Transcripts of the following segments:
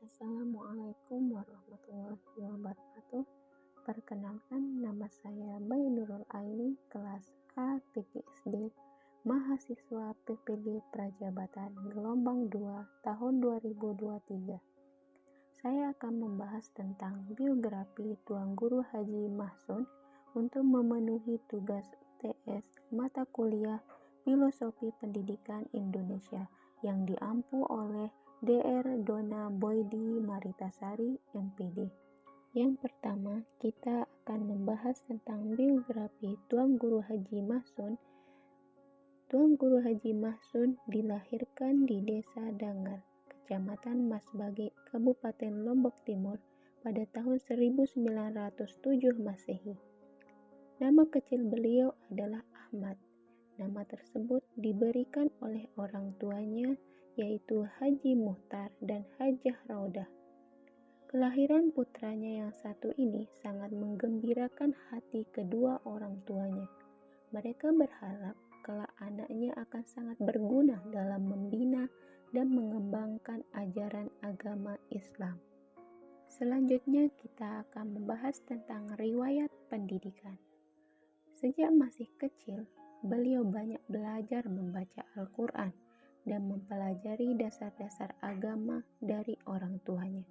Assalamualaikum warahmatullahi wabarakatuh. Perkenalkan, nama saya Bayu Nurul Aini, kelas A PGSD, mahasiswa PPG Prajabatan gelombang 2 tahun 2023. Saya akan membahas tentang biografi Tuan Guru Haji Mahsun untuk memenuhi tugas UTS mata kuliah Filosofi Pendidikan Indonesia yang diampu oleh Dr. Donna Boydi Maritasari, MPD. Yang pertama, kita akan membahas tentang biografi Tuan Guru Haji Mahsun. Tuan Guru Haji Mahsun dilahirkan di Desa Dangar, Kecamatan Masbagi, Kabupaten Lombok Timur pada tahun 1907 Masehi. Nama kecil beliau adalah Ahmad. Nama tersebut diberikan oleh orang tuanya, yaitu Haji Muhtar dan Hajah Raudah. Kelahiran putranya yang satu ini sangat menggembirakan hati kedua orang tuanya. Mereka berharap kelak anaknya akan sangat berguna dalam membina dan mengembangkan ajaran agama Islam. Selanjutnya kita akan membahas tentang riwayat pendidikan. Sejak masih kecil, beliau banyak belajar membaca Al-Quran dan mempelajari dasar-dasar agama dari orang tuanya.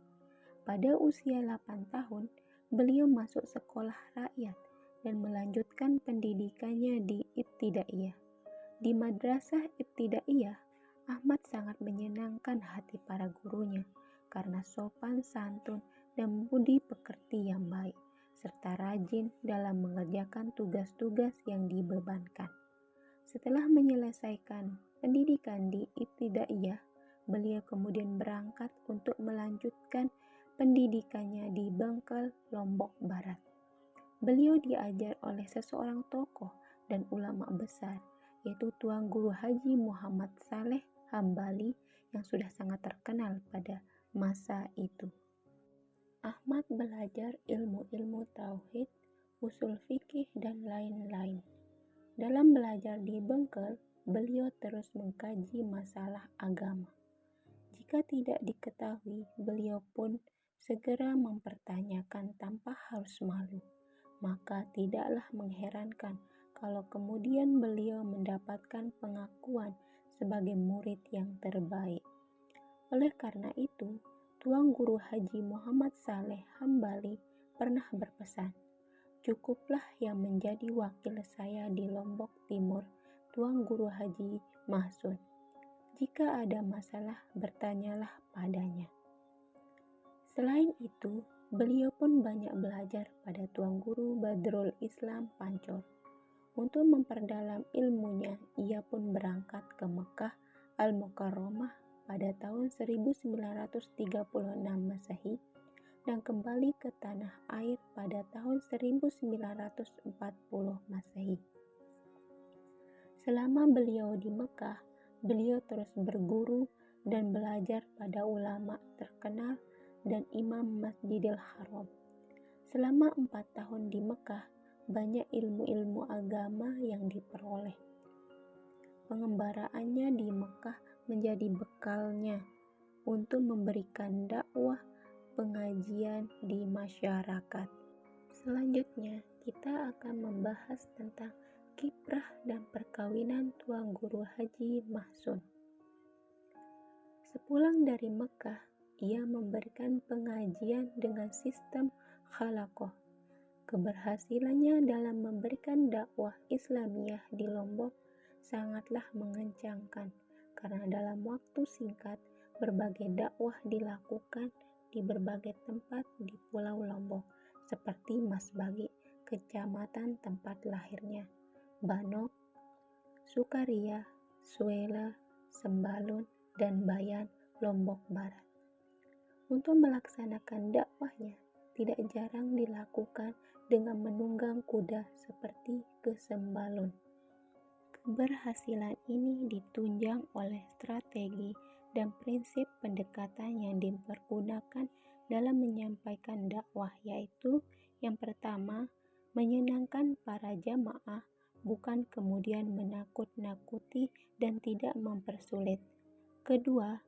Pada usia 8 tahun, beliau masuk sekolah rakyat dan melanjutkan pendidikannya di Ibtidaiyah. Di Madrasah Ibtidaiyah, Ahmad sangat menyenangkan hati para gurunya karena sopan santun dan budi pekerti yang baik, serta rajin dalam mengerjakan tugas-tugas yang dibebankan. Setelah menyelesaikan pendidikan di Ibtidaiyah, beliau kemudian berangkat untuk melanjutkan pendidikannya di Bengkel, Lombok Barat. Beliau diajar oleh seseorang tokoh dan ulama besar, yaitu Tuan Guru Haji Muhammad Saleh Hambali yang sudah sangat terkenal pada masa itu. Ahmad belajar ilmu-ilmu tauhid, usul fikih, dan lain-lain. Dalam belajar di Bengkel, beliau terus mengkaji masalah agama. Jika tidak diketahui, beliau pun segera mempertanyakan tanpa harus malu. Maka tidaklah mengherankan kalau kemudian beliau mendapatkan pengakuan sebagai murid yang terbaik. Oleh karena itu, Tuan Guru Haji Muhammad Saleh Hambali pernah berpesan, "Cukuplah yang menjadi wakil saya di Lombok Timur, Tuan Guru Haji Mahsun. Jika ada masalah, bertanyalah padanya." Selain itu, beliau pun banyak belajar pada Tuan Guru Badrul Islam Pancor. Untuk memperdalam ilmunya, ia pun berangkat ke Mekah Al-Mukarramah pada tahun 1936 Masehi dan kembali ke tanah air pada tahun 1940 Masehi. Selama beliau di Mekah, beliau terus berguru dan belajar pada ulama terkenal dan imam Masjidil Haram. Selama 4 tahun di Mekah, banyak ilmu-ilmu agama yang diperoleh. Pengembaraannya di Mekah menjadi bekalnya untuk memberikan dakwah pengajian di masyarakat. Selanjutnya, kita akan membahas tentang kiprah dan perkawinan Tuan Guru Haji Mahsun. Sepulang dari Mekah, ia memberikan pengajian dengan sistem khalaqah. Keberhasilannya dalam memberikan dakwah Islamiyah di Lombok sangatlah mengencangkan karena dalam waktu singkat berbagai dakwah dilakukan di berbagai tempat di Pulau Lombok seperti Masbagi, kecamatan tempat lahirnya, Banok, Sukaria, Suela, Sembalun, dan Bayan, Lombok Barat. Untuk melaksanakan dakwahnya, tidak jarang dilakukan dengan menunggang kuda seperti ke Sembalun. Keberhasilan ini ditunjang oleh strategi dan prinsip pendekatan yang dipergunakan dalam menyampaikan dakwah, yaitu yang pertama, menyenangkan para jamaah, bukan kemudian menakut-nakuti dan tidak mempersulit. Kedua,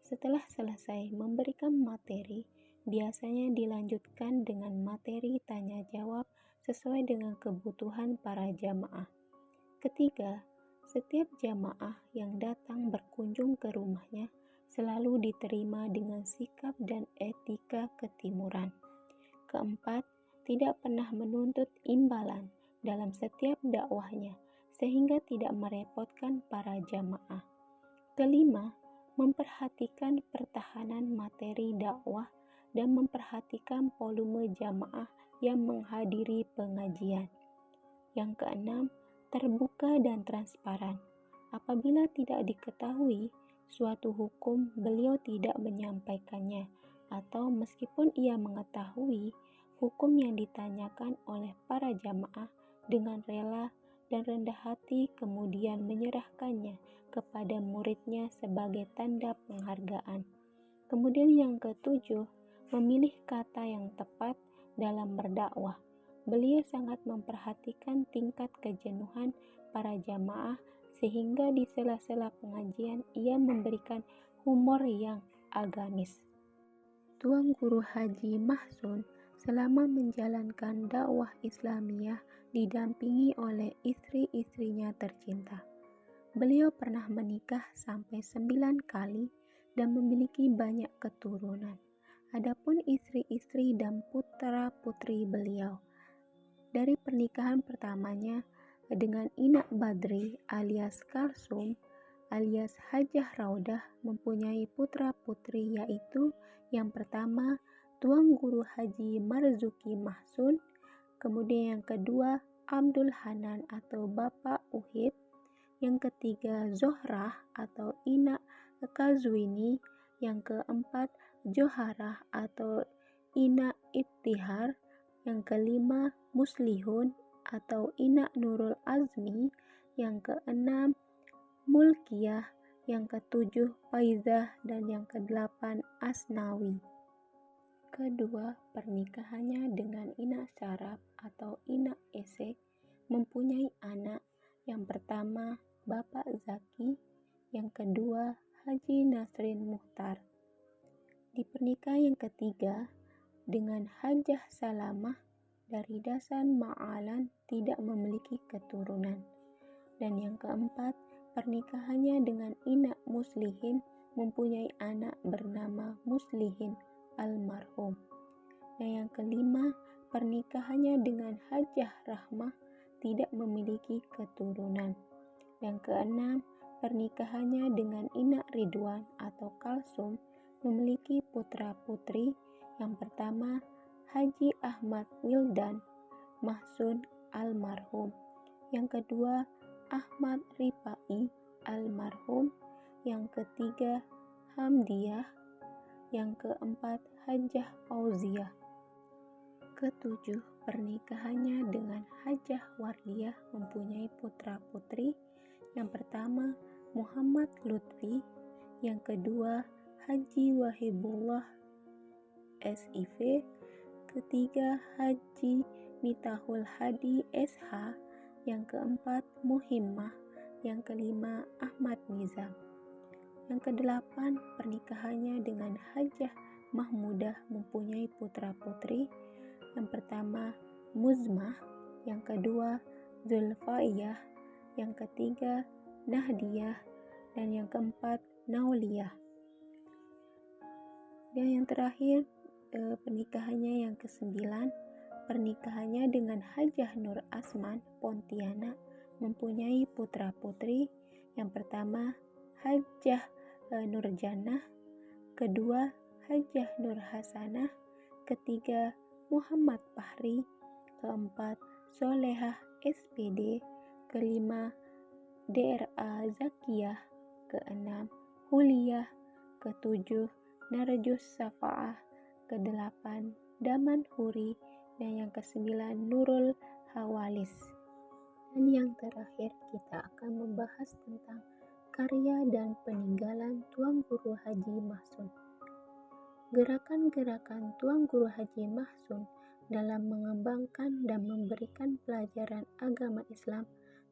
Setelah selesai memberikan materi, biasanya dilanjutkan dengan materi tanya jawab sesuai dengan kebutuhan para jamaah. Ketiga, setiap jamaah yang datang berkunjung ke rumahnya selalu diterima dengan sikap dan etika ketimuran. Keempat, tidak pernah menuntut imbalan dalam setiap dakwahnya, sehingga tidak merepotkan para jamaah. Kelima, memperhatikan pertahanan materi dakwah dan memperhatikan volume jamaah yang menghadiri pengajian. Yang keenam, terbuka dan transparan. Apabila tidak diketahui suatu hukum, beliau tidak menyampaikannya, atau meskipun ia mengetahui hukum yang ditanyakan oleh para jamaah dengan rela dan rendah hati, kemudian menyerahkannya kepada muridnya sebagai tanda penghargaan. Kemudian yang ketujuh, memilih kata yang tepat dalam berdakwah. Beliau sangat memperhatikan tingkat kejenuhan para jamaah sehingga di sela-sela pengajian ia memberikan humor yang agamis. Tuan Guru Haji Mahsun selama menjalankan dakwah Islamiyah didampingi oleh istri-istrinya tercinta. Beliau pernah menikah sampai 9 kali dan memiliki banyak keturunan. Adapun istri-istri dan putra-putri beliau, dari pernikahan pertamanya dengan Inak Badri alias Kalsum alias Hajah Raudah mempunyai putra-putri, yaitu yang pertama Tuan Guru Haji Marzuki Mahsun, kemudian yang kedua Abdul Hanan atau Bapak Uhib, yang ketiga Zohrah atau Inak Kazwini, yang keempat Joharah atau Inak Ibtihar, yang kelima Muslihun atau Inak Nurul Azmi, yang keenam Mulkiyah, yang ketujuh Faizah, dan yang kedelapan Asnawi. Kedua, pernikahannya dengan Inak Syaraf atau Inak Esek mempunyai anak, yang pertama Bapak Zaki, yang kedua Haji Nasrin Muhtar. Di pernikahan yang ketiga dengan Hajah Salamah dari Dasan Ma'alan tidak memiliki keturunan. Dan yang keempat, pernikahannya dengan Inak Muslihin mempunyai anak bernama Muslihin almarhum. Dan yang kelima, pernikahannya dengan Hajah Rahmah tidak memiliki keturunan. Yang keenam, pernikahannya dengan Inak Ridwan atau Kalsum memiliki putra-putri. Yang pertama, Haji Ahmad Wildan Mahsun almarhum. Yang kedua, Ahmad Ripai almarhum. Yang ketiga, Hamdiah. Yang keempat, Hajah Fauziah. Ketujuh, pernikahannya dengan Hajah Wardiyah mempunyai putra-putri. Yang pertama, Muhammad Lutfi. Yang kedua, Haji Wahibullah SIV. Ketiga, Haji Mitahul Hadi SH. Yang keempat, Muhimmah. Yang kelima, Ahmad Nizam. Yang kedelapan, pernikahannya dengan Hajah Mahmudah mempunyai putra-putri. Yang pertama, Muzmah. Yang kedua, Zulfaiyah. Yang ketiga, Nahdiyah. Dan yang keempat, Nauliyah. Dan yang terakhir, pernikahannya yang kesembilan, pernikahannya dengan Hajah Nur Asman Pontianak mempunyai putra-putri. Yang pertama, Hajah Nurjannah. Kedua, Hajah Nur Hasanah. Ketiga, Muhammad Fahri. Keempat, Solehah SPD. Kelima, DRA Zakiyah. Keenam, Huliyah. Ketujuh, Narjus Safa'ah. Kedelapan, Daman Huri. Dan yang kesembilan, Nurul Hawalis. Dan yang terakhir, kita akan membahas tentang karya dan peninggalan Tuan Guru Haji Mahsun. Gerakan-gerakan Tuan Guru Haji Mahsun dalam mengembangkan dan memberikan pelajaran agama Islam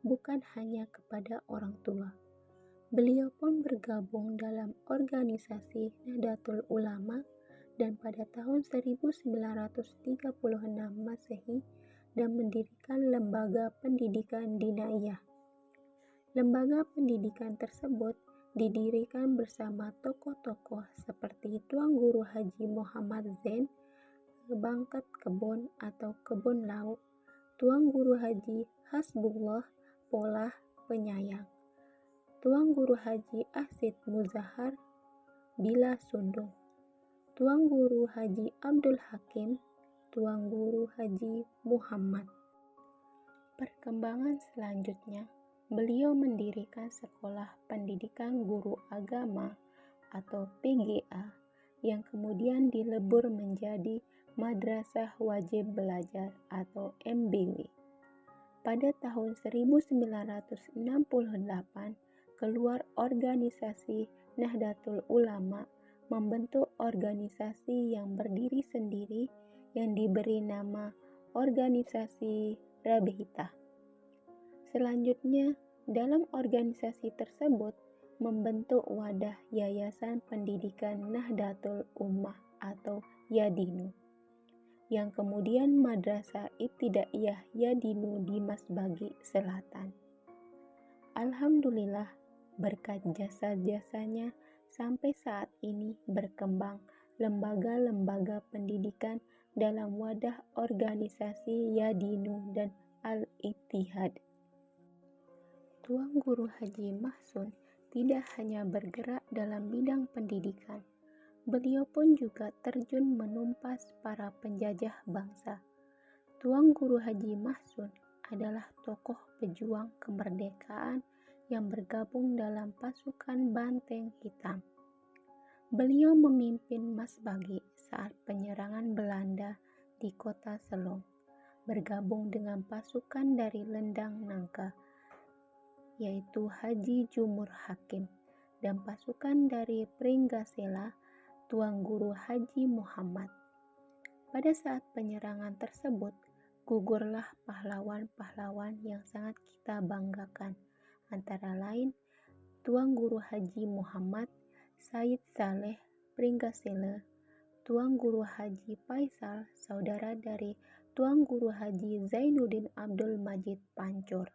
bukan hanya kepada orang tua. Beliau pun bergabung dalam organisasi Nahdlatul Ulama dan pada tahun 1936 Masehi dan mendirikan lembaga pendidikan Diniyah. Lembaga pendidikan tersebut didirikan bersama tokoh-tokoh seperti Tuan Guru Haji Muhammad Zain, Bangkat Kebon atau Kebun Lauk, Tuan Guru Haji Hasbullah Polah Penyayang, Tuan Guru Haji Asid Muzahar Bila Sundung, Tuan Guru Haji Abdul Hakim, Tuan Guru Haji Muhammad. Perkembangan selanjutnya, beliau mendirikan Sekolah Pendidikan Guru Agama atau PGA yang kemudian dilebur menjadi Madrasah Wajib Belajar atau MBW. Pada tahun 1968 keluar organisasi Nahdlatul Ulama membentuk organisasi yang berdiri sendiri yang diberi nama Organisasi Rabitah. Selanjutnya, dalam organisasi tersebut membentuk wadah Yayasan Pendidikan Nahdlatul Ummah atau Yadinu, yang kemudian Madrasah Ibtidaiyah Yadinu di Masbagi Selatan. Alhamdulillah, berkat jasa-jasanya sampai saat ini berkembang lembaga-lembaga pendidikan dalam wadah organisasi Yadinu dan Al-Ittihad. Tuan Guru Haji Mahsun tidak hanya bergerak dalam bidang pendidikan, beliau pun juga terjun menumpas para penjajah bangsa. Tuan Guru Haji Mahsun adalah tokoh pejuang kemerdekaan yang bergabung dalam pasukan Banteng Hitam. Beliau memimpin Masbagi saat penyerangan Belanda di kota Selong, bergabung dengan pasukan dari Lendang Nangka, yaitu Haji Jumur Hakim, dan pasukan dari Pringgasela, Tuan Guru Haji Muhammad. Pada saat penyerangan tersebut, gugurlah pahlawan-pahlawan yang sangat kita banggakan, antara lain Tuan Guru Haji Muhammad, Said Saleh Pringgasela, Tuan Guru Haji Faisal, saudara dari Tuan Guru Haji Zainuddin Abdul Majid Pancur.